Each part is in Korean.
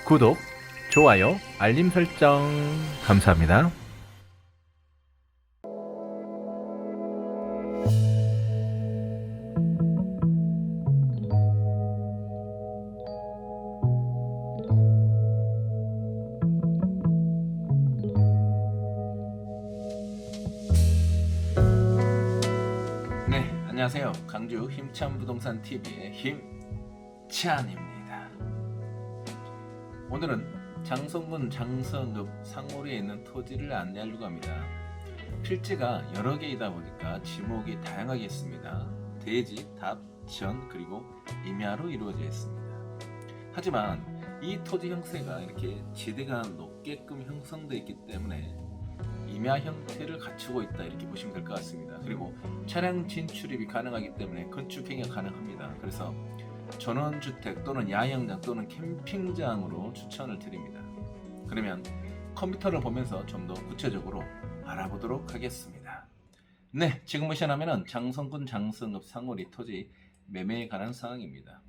구독, 좋아요, 알림 설정 감사합니다. 네, 안녕하세요. 강주 힘찬 부동산 TV의 힘찬입니다. 오늘은 장성군 장성읍 상호리에 있는 토지를 안내하려고 합니다. 필지가 여러 개이다 보니까 지목이 다양하게 있습니다. 대지, 답, 전, 그리고 임야로 이루어져 있습니다. 하지만 이 토지 형태가 이렇게 지대가 높게끔 형성되어 있기 때문에 임야 형태를 갖추고 있다 이렇게 보시면 될 것 같습니다. 그리고 차량 진출입이 가능하기 때문에 건축 행위가 가능합니다. 그래서 전원주택 또는 야영장 또는 캠핑장으로 추천을 드립니다. 그러면 컴퓨터를 보면서 좀 더 구체적으로 알아보도록 하겠습니다. 네, 지금 보시면 장성군 장성읍 상호리 토지 매매에 관한 사항입니다.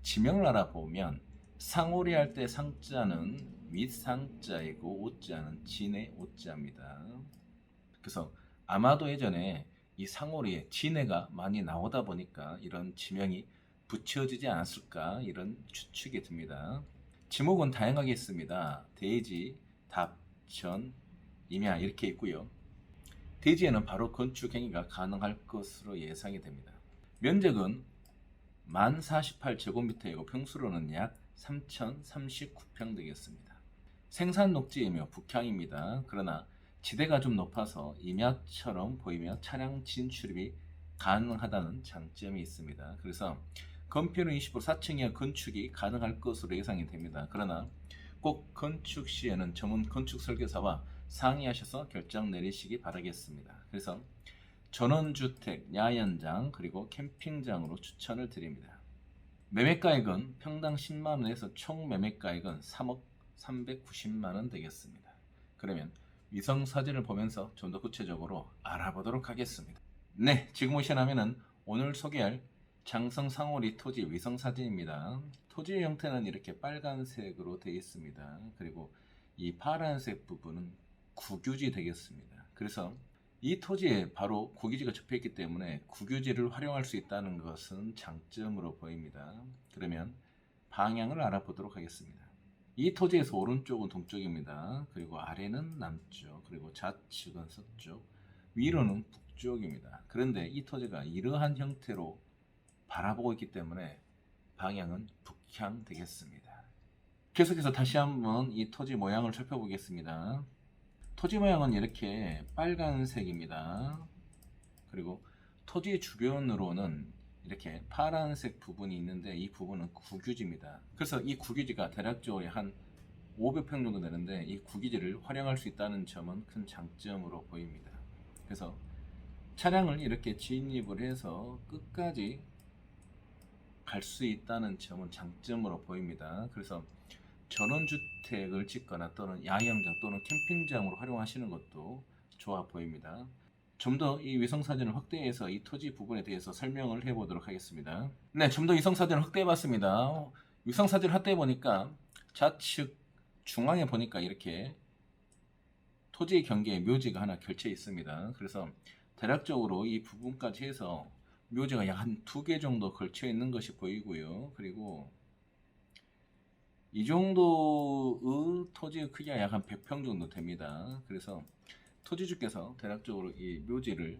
지명을 알아보면 상호리 할 때 상자는 밑상자이고 오자는 진의 오자입니다. 그래서 아마도 예전에 이 상호리에 진해가 많이 나오다 보니까 이런 지명이 붙여지지 않았을까 이런 추측이 듭니다. 지목은 다양하게 있습니다. 대지, 답, 전, 임야 이렇게 있고요. 대지에는 바로 건축 행위가 가능할 것으로 예상이 됩니다. 면적은 1048제곱미터이고 평수로는 약 3039평 되겠습니다. 생산 녹지이며 북향입니다. 그러나 지대가 좀 높아서 임야처럼 보이며 차량 진출입이 가능하다는 장점이 있습니다. 그래서 건폐율은 20% 4층 이하 건축이 가능할 것으로 예상이 됩니다. 그러나 꼭 건축 시에는 전문 건축 설계사와 상의하셔서 결정 내리시기 바라겠습니다. 그래서 전원주택, 야영장 그리고 캠핑장으로 추천을 드립니다. 매매가액은 평당 10만원에서 총 매매가액은 3억 390만원 되겠습니다. 그러면 위성사진을 보면서 좀 더 구체적으로 알아보도록 하겠습니다. 네, 지금 보시면 오늘 소개할 장성 상호리 토지 위성사진입니다. 토지 형태는 이렇게 빨간색으로 되어 있습니다. 그리고 이 파란색 부분은 국유지 되겠습니다. 그래서 이 토지에 바로 국유지가 접해있기 때문에 국유지를 활용할 수 있다는 것은 장점으로 보입니다. 그러면 방향을 알아보도록 하겠습니다. 이 토지에서 오른쪽은 동쪽입니다. 그리고 아래는 남쪽, 그리고 좌측은 서쪽, 위로는 북쪽입니다. 그런데 이 토지가 이러한 형태로 바라보고 있기 때문에 방향은 북향 되겠습니다. 계속해서 다시 한번 이 토지 모양을 살펴보겠습니다. 토지 모양은 이렇게 빨간색입니다. 그리고 토지 주변으로는 이렇게 파란색 부분이 있는데 이 부분은 국유지입니다. 그래서 이 국유지가 대략적으로 한 500평 정도 되는데 이 국유지를 활용할 수 있다는 점은 큰 장점으로 보입니다. 그래서 차량을 이렇게 진입을 해서 끝까지 갈 수 있다는 점은 장점으로 보입니다. 그래서 전원주택을 짓거나 또는 야영장 또는 캠핑장으로 활용하시는 것도 좋아 보입니다. 좀 더 이 위성사진을 확대해서 이 토지 부분에 대해서 설명을 해보도록 하겠습니다. 네, 좀 더 위성사진을 확대해봤습니다. 위성사진을 확대해보니까 좌측 중앙에 보니까 이렇게 토지 경계에 묘지가 하나 걸쳐 있습니다. 그래서 대략적으로 이 부분까지 해서 묘지가 약 한 2개 정도 걸쳐 있는 것이 보이고요. 그리고 이 정도의 토지의 크기가 약 한 100평 정도 됩니다. 그래서 토지주께서 대략적으로 이 묘지를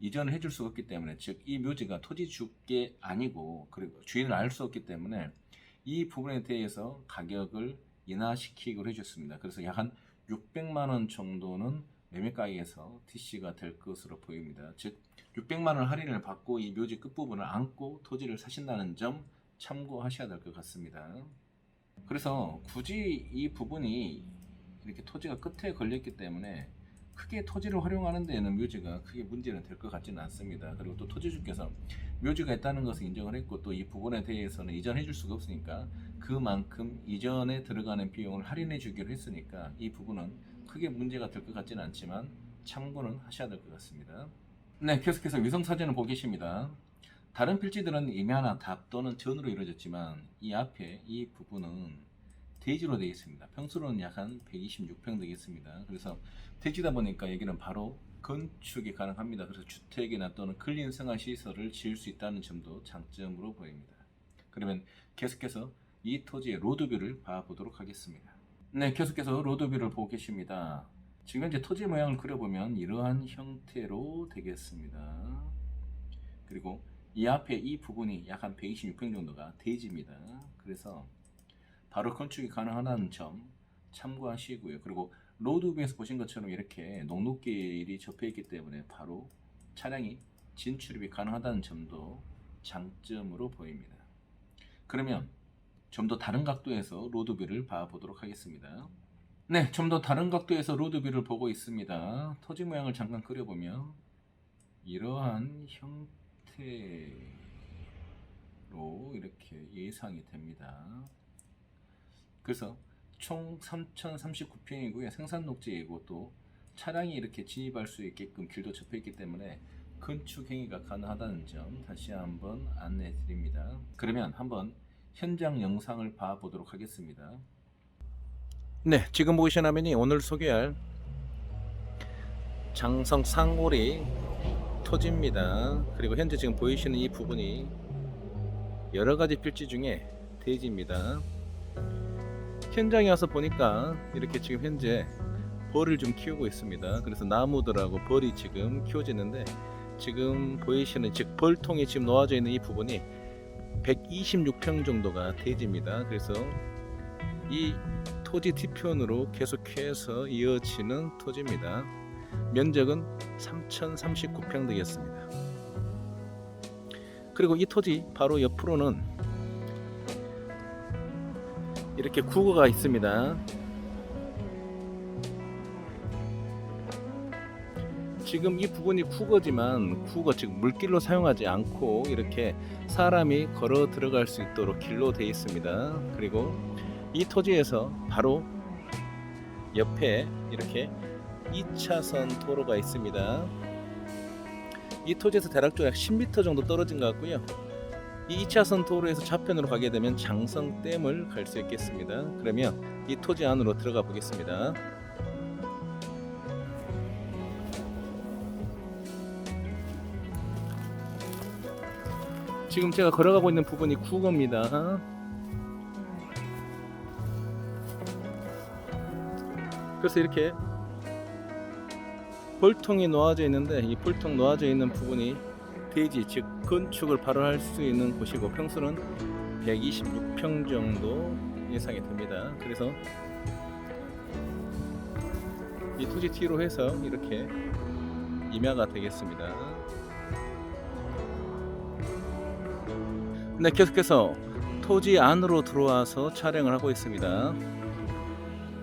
이전을 해줄 수 없기 때문에, 즉 이 묘지가 토지주께 아니고 그리고 주인을 알 수 없기 때문에 이 부분에 대해서 가격을 인하시키기로 해줬습니다. 그래서 약 한 600만 원 정도는 매매가액에서 TC가 될 것으로 보입니다. 즉 600만 원 할인을 받고 이 묘지 끝부분을 안고 토지를 사신다는 점 참고하셔야 될 것 같습니다. 그래서 굳이 이 부분이 이렇게 토지가 끝에 걸렸기 때문에 크게 토지를 활용하는 데에는 묘지가 크게 문제는 될 것 같지는 않습니다. 그리고 또 토지주께서 묘지가 있다는 것을 인정을 했고 또 이 부분에 대해서는 이전해 줄 수가 없으니까 그만큼 이전에 들어가는 비용을 할인해 주기로 했으니까 이 부분은 크게 문제가 될 것 같지는 않지만 참고는 하셔야 될 것 같습니다. 네, 계속해서 위성사진을 보고 계십니다. 다른 필지들은 임야나 답 또는 전으로 이루어졌지만 이 앞에 이 부분은 대지로 되어 있습니다. 평수로는 약 한 126평 되겠습니다. 그래서 대지다 보니까 여기는 바로 건축이 가능합니다. 그래서 주택이나 또는 근린 생활 시설을 지을 수 있다는 점도 장점으로 보입니다. 그러면 계속해서 이 토지의 로드뷰를 봐보도록 하겠습니다. 네, 계속해서 로드뷰를 보고 계십니다. 지금 현재 토지 모양을 그려보면 이러한 형태로 되겠습니다. 그리고 이 앞에 이 부분이 약 한 126평 정도가 대지입니다. 그래서 바로 건축이 가능하다는 점 참고하시고요. 그리고 로드뷰에서 보신 것처럼 이렇게 녹록길이 접해 있기 때문에 바로 차량이 진출입이 가능하다는 점도 장점으로 보입니다. 그러면 좀 더 다른 각도에서 로드뷰를 봐보도록 하겠습니다. 네, 좀 더 다른 각도에서 로드뷰를 보고 있습니다. 토지 모양을 잠깐 그려보면 이러한 형태로 이렇게 예상이 됩니다. 그래서 총 3039평이고요. 생산 녹지이고 또 차량이 이렇게 진입할 수 있게끔 길도 접해 있기 때문에 건축 행위가 가능하다는 점 다시 한번 안내해 드립니다. 그러면 한번 현장 영상을 봐 보도록 하겠습니다. 네, 지금 보이신 화면이 오늘 소개할 장성 상고리 토지입니다. 그리고 현재 지금 보이시는 이 부분이 여러가지 필지 중에 대지입니다. 현장에 와서 보니까 이렇게 지금 현재 벌을 좀 키우고 있습니다. 그래서 나무들하고 벌이 지금 키워지는데 지금 보이시는 즉 벌통이 지금 놓아져 있는 이 부분이 126평 정도가 대지입니다. 그래서 이 토지 뒤편으로 계속해서 이어지는 토지입니다. 면적은 3039평 되겠습니다. 그리고 이 토지 바로 옆으로는 이렇게 구거가 있습니다. 지금 이 부분이 구거지만 구거 즉 물길로 사용하지 않고 이렇게 사람이 걸어 들어갈 수 있도록 길로 되어 있습니다. 그리고 이 토지에서 바로 옆에 이렇게 2차선 도로가 있습니다. 이 토지에서 대략적으로 약 10m 정도 떨어진 것 같고요. 이 2차선 도로에서 좌편으로 가게 되면 장성댐을 갈 수 있겠습니다. 그러면 이 토지 안으로 들어가 보겠습니다. 지금 제가 걸어가고 있는 부분이 구거입니다. 그래서 이렇게 벌통이 놓아져 있는데 이 벌통 놓아져 있는 부분이 대지 즉 건축을 바로 할 수 있는 곳이고 평수는 126평 정도 예상이 됩니다. 그래서 이 토지 뒤로 해서 이렇게 임야가 되겠습니다. 네, 계속해서 토지 안으로 들어와서 촬영을 하고 있습니다.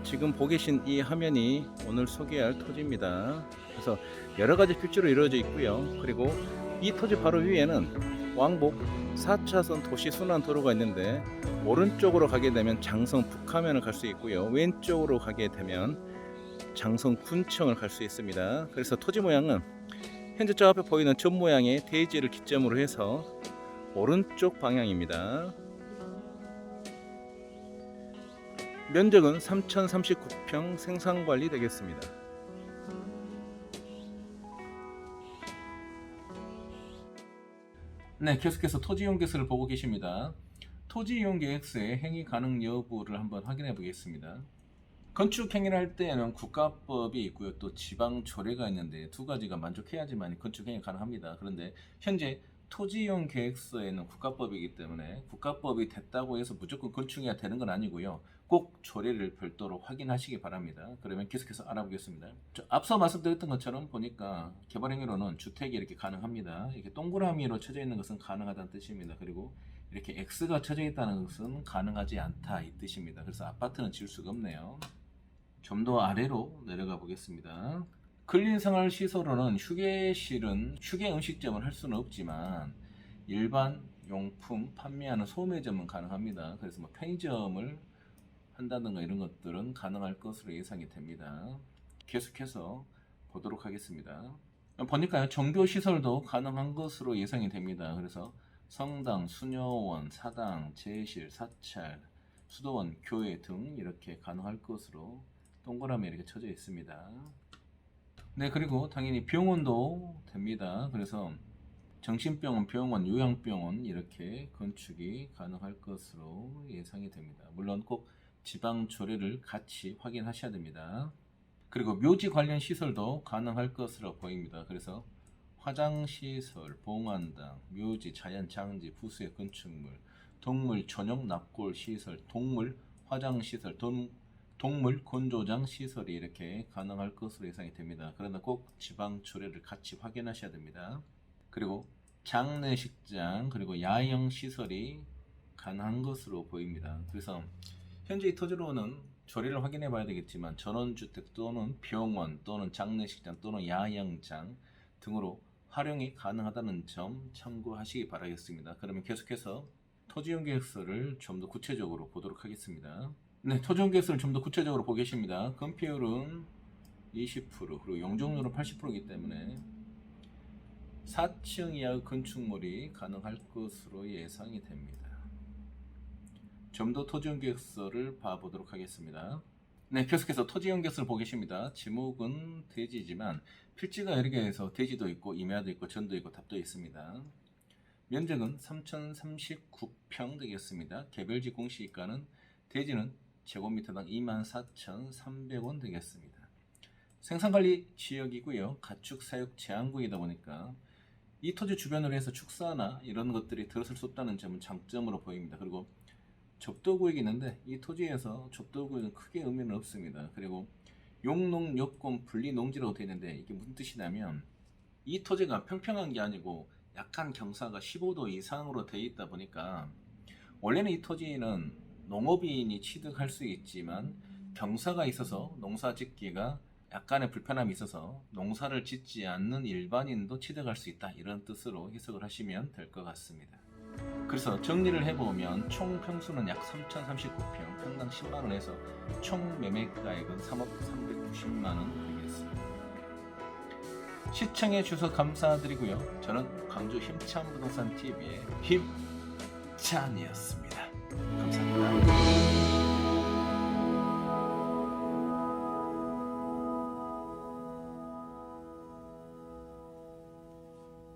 지금 보고 계신 이 화면이 오늘 소개할 토지입니다. 그래서 여러가지 필지로 이루어져 있고요. 그리고 이 토지 바로 위에는 왕복 4차선 도시 순환 도로가 있는데 오른쪽으로 가게 되면 장성 북하면을 갈 수 있고요. 왼쪽으로 가게 되면 장성 군청을 갈 수 있습니다. 그래서 토지 모양은 현재 저 앞에 보이는 전 모양의 대지를 기점으로 해서 오른쪽 방향입니다. 면적은 3039평 생산관리 되겠습니다. 네, 계속해서 토지 이용 계획서를 보고 계십니다. 토지 이용 계획서의 행위 가능 여부를 한번 확인해 보겠습니다. 건축 행위를 할 때에는 국가법이 있고요, 또 지방 조례가 있는데 두 가지가 만족해야지만 건축 행위 가능합니다. 그런데 현재 토지 이용 계획서에는 국가법이기 때문에 국가법이 됐다고 해서 무조건 건축이 되는 건 아니고요. 꼭 조례를 별도로 확인하시기 바랍니다. 그러면 계속해서 알아보겠습니다. 앞서 말씀드렸던 것처럼 보니까 개발 행위로는 주택이 이렇게 가능합니다. 이렇게 동그라미로 쳐져 있는 것은 가능하다는 뜻입니다. 그리고 이렇게 X가 쳐져 있다는 것은 가능하지 않다 이 뜻입니다. 그래서 아파트는 지을 수가 없네요. 좀 더 아래로 내려가 보겠습니다. 근린생활시설로는 휴게실은 휴게 음식점을 할 수는 없지만 일반 용품 판매하는 소매점은 가능합니다. 그래서 뭐 편의점을 한다든가 이런 것들은 가능할 것으로 예상이 됩니다. 계속해서 보도록 하겠습니다. 보니까요, 종교시설도 가능한 것으로 예상이 됩니다. 그래서 성당, 수녀원, 사당, 제실, 사찰, 수도원, 교회 등 이렇게 가능할 것으로 동그라미 이렇게 쳐져 있습니다. 네, 그리고 당연히 병원도 됩니다. 그래서 정신병원, 병원, 요양병원 이렇게 건축이 가능할 것으로 예상이 됩니다. 물론 꼭 지방 조례를 같이 확인하셔야 됩니다. 그리고 묘지 관련 시설도 가능할 것으로 보입니다. 그래서 화장시설, 봉안당, 묘지, 자연장지, 부수의 건축물, 동물 전용 납골 시설, 동물 화장시설, 동물 건조장 시설이 이렇게 가능할 것으로 예상이 됩니다. 그러나 꼭 지방 조례를 같이 확인하셔야 됩니다. 그리고 장례식장 그리고 야영 시설이 가능한 것으로 보입니다. 그래서 현재 이 토지로는 조례를 확인해 봐야 되겠지만 전원주택 또는 병원 또는 장례식장 또는 야영장 등으로 활용이 가능하다는 점 참고하시기 바라겠습니다. 그러면 계속해서 토지용계획서를 좀 더 구체적으로 보도록 하겠습니다. 네, 토지용계획서를 좀 더 구체적으로 보겠습니다. 건폐율은 20% 그리고 용적률은 80%이기 때문에 4층 이하의 건축물이 가능할 것으로 예상이 됩니다. 좀 더 토지용계획서를 봐보도록 하겠습니다. 네, 계속해서 토지용계획서를 보겠습니다. 지목은 대지지만 필지가 여러 개에서 대지도 있고 임야도 있고 전도 있고 답도 있습니다. 면적은 3039평 되겠습니다. 개별지 공시가는 대지는 제곱미터당 24,300원 되겠습니다. 생산관리 지역이고요. 가축 사육 제한구이다 보니까 이 토지 주변으로 해서 축사나 이런 것들이 들어설 수 없다는 점은 장점으로 보입니다. 그리고 접도구역이 있는데 이 토지에서 접도구역은 크게 의미는 없습니다. 그리고 용농, 여권, 분리 농지라고 되어 있는데 이게 무슨 뜻이냐면 이 토지가 평평한 게 아니고 약간 경사가 15도 이상으로 되어 있다 보니까 원래는 이 토지는 농업인이 취득할 수 있지만 경사가 있어서 농사 짓기가 약간의 불편함이 있어서 농사를 짓지 않는 일반인도 취득할 수 있다 이런 뜻으로 해석을 하시면 될 것 같습니다. 그래서 정리를 해보면 총 평수는 약 3039평, 평당 10만원에서 총 매매가액은 3억 390만원 되겠습니다. 시청해 주셔서 감사드리고요. 저는 광주 힘찬 부동산 TV의 힘찬이었습니다. 감사합니다.